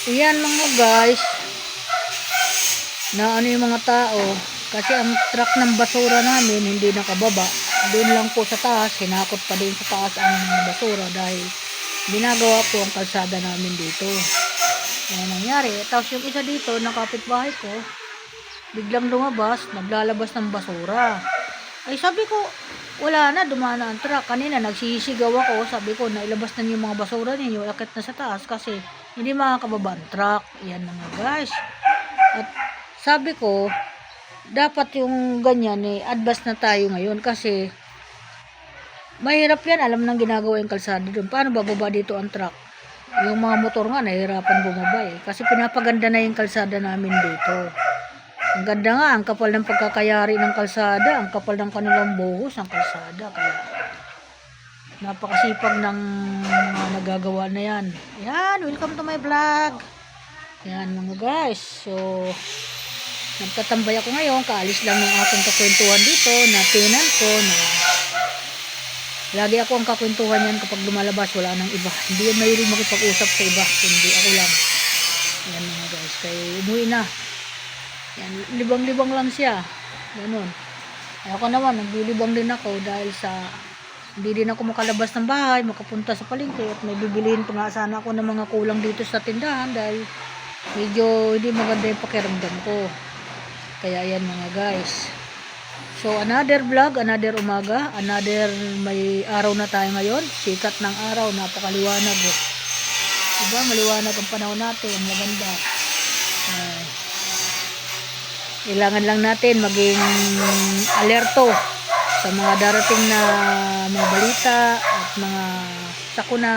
Iyan mga guys, na ano yung mga tao, kasi ang truck ng basura namin hindi nakababa. Doon lang po sa taas, hinakot pa din sa taas ang basura dahil ginagawa po ang kalsada namin dito. Yan nangyari. Tapos yung isa dito, ng kapitbahay ko, biglang lumabas, naglalabas ng basura. Ay sabi ko, wala na, dumaan na ang truck. Kanina nagsisigaw ako, sabi ko, nailabas na niyo yung mga basura ninyo, akit na sa taas kasi hindi makakababa ang truck. Yan mga guys. At sabi ko, dapat yung ganyan advance na tayo ngayon kasi mahirap yan, alam nang ginagawa yung kalsada doon. Paano bababa dito ang truck? Yung mga motor nga nahihirapan bumaba kasi pinapaganda na yung kalsada namin dito. Ang ganda nga, ang kapal ng pagkakayari ng kalsada, ang kapal ng kanilang buhos ang kalsada. Kaya napakasipag ng mga nagagawa na yan. Yan, welcome to my vlog. Yan mga guys. So, nagtatambay ako ngayon. Kaalis lang ng aking kakwentuhan dito na tinan ko na lagi ako ang kakwentuhan yan kapag lumalabas. Wala nang iba. Hindi yan mahilig makipag-usap sa iba. Kundi ako lang. Yan mga guys. Kaya umuwi na. Yan, libang-libang lang siya. Ganun. Ako naman, naglilibang din ako dahil sa hindi din ako makalabas ng bahay, makapunta sa palengke at may bibilihin pa nga sana ako ng mga kulang dito sa tindahan dahil medyo hindi maganda yung pakiramdam ko. Kaya yan mga guys. So another vlog, another umaga, another may araw na tayo ngayon. Sikat ng araw, napakaliwanag. Diba? Maliwanag ang panahon natin, ang maganda. Kailangan lang natin maging alerto sa mga darating na mga balita at mga sakuna.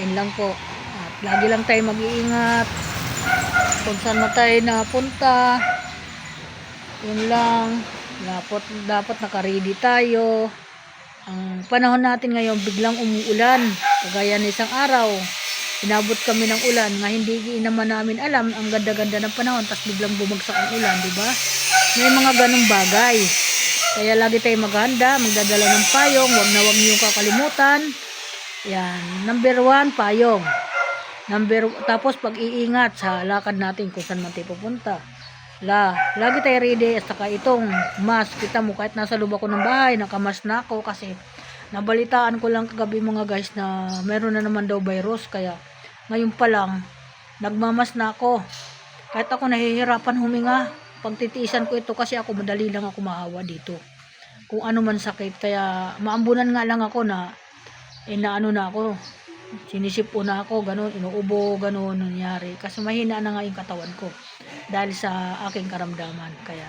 Yun lang po. At lagi lang tayo mag-iingat kung saan na tayo napunta. Yun lang. Dapat naka-ready tayo. Ang panahon natin ngayon biglang umuulan. Kagaya ng isang araw, inabot kami ng ulan nga hindi naman namin alam ang ganda-ganda ng panahon tapos biglang bumagsak ang ulan, di ba? May mga ganong bagay. Kaya lagi tayo maghanda, magdadala ng payong, wag na wag niyo kakalimutan. Yan, number 1, payong. Tapos pag-iingat sa lakad natin kung saan man tayo pupunta. Lagi tayo ready at saka itong mask, kita mo kahit nasa loob ako ng bahay, nakamask na ako kasi nabalitaan ko lang kagabi mga guys na meron na naman daw virus kaya ngayon pa lang nagmamas na ako. Kahit ako nahihirapan huminga, pagtitiisan ko ito kasi ako madali lang ako mahawa dito. Kung ano man sakit, kaya maambunan nga lang ako na inaano na ako. Sinisipo na ako, ganun, inuubo, ganun nangyari. Kasi mahina na nga yung katawan ko dahil sa aking karamdaman. Kaya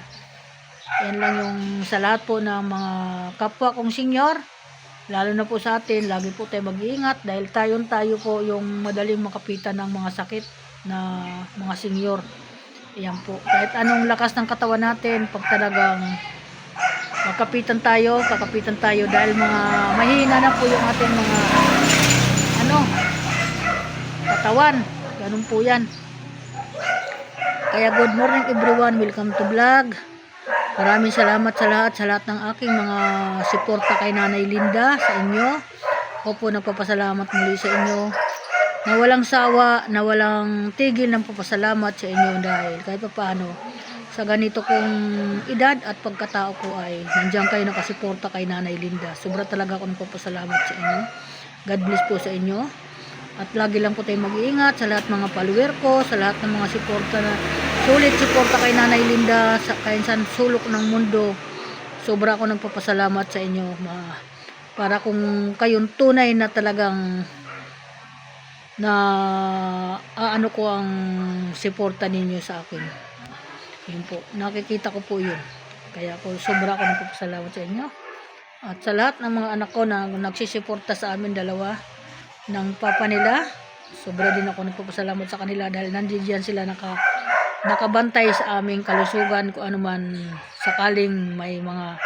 yan lang yung sa lahat po ng mga kapwa kong senior. Lalo na po sa atin, lagi po tayo mag-iingat dahil tayo po yung madaling makapitan ng mga sakit na mga senior. Ayan po. Kahit anong lakas ng katawan natin, pag talagang kakapitan tayo dahil mga mahina na po yung ating mga katawan. Ganun po yan. Kaya good morning everyone. Welcome to vlog. Maraming salamat sa lahat ng aking mga suporta kay Nanay Linda, sa inyo. Ako po nagpapasalamat muli sa inyo. Na walang sawa, na walang tigil ng papasalamat sa inyo dahil kahit pa paano sa ganito kong edad at pagkatao ko ay nandiyan kayo nakasuporta kay Nanay Linda. Sobra talaga ako nagpapasalamat sa inyo. God bless po sa inyo. At lagi lang po tayo mag-iingat sa lahat mga follower ko, sa lahat ng mga suporta na sulit suporta kay Nanay Linda sa kainsan sulok ng mundo. Sobra ako nagpapasalamat sa inyo para kung kayong tunay na talagang na ano ko ang suporta ninyo sa akin. Yun po, nakikita ko po yun. Kaya ako sobra ako nagpapasalamat sa inyo. At sa lahat ng mga anak ko na nagsisuporta sa amin dalawa ng papa nila, sobra din ako nagpapasalamat sa kanila dahil nandiyan sila nakabantay sa aming kalusugan kung ano man sakaling may mga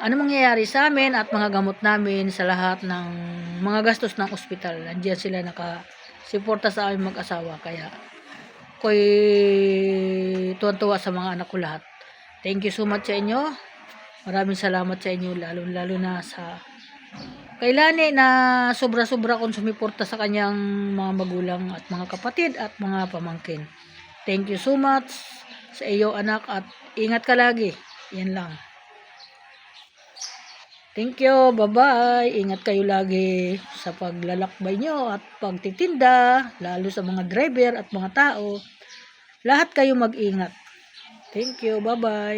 mangyayari sa amin at mga gamot namin sa lahat ng mga gastos ng ospital. Nandiyan sila nakasuporta sa aming mag-asawa. Kaya ako'y tuwan-tuwa sa mga anak ko lahat. Thank you so much sa inyo. Maraming salamat sa inyo lalo na sa Kay Lani na sobra-sobra kong sumiporta sa kanyang mga magulang at mga kapatid at mga pamangkin. Thank you so much sa iyo anak at ingat ka lagi. Yan lang. Thank you. Bye-bye. Ingat kayo lagi sa paglalakbay nyo at pagtitinda, lalo sa mga driver at mga tao. Lahat kayo mag-ingat. Thank you. Bye-bye.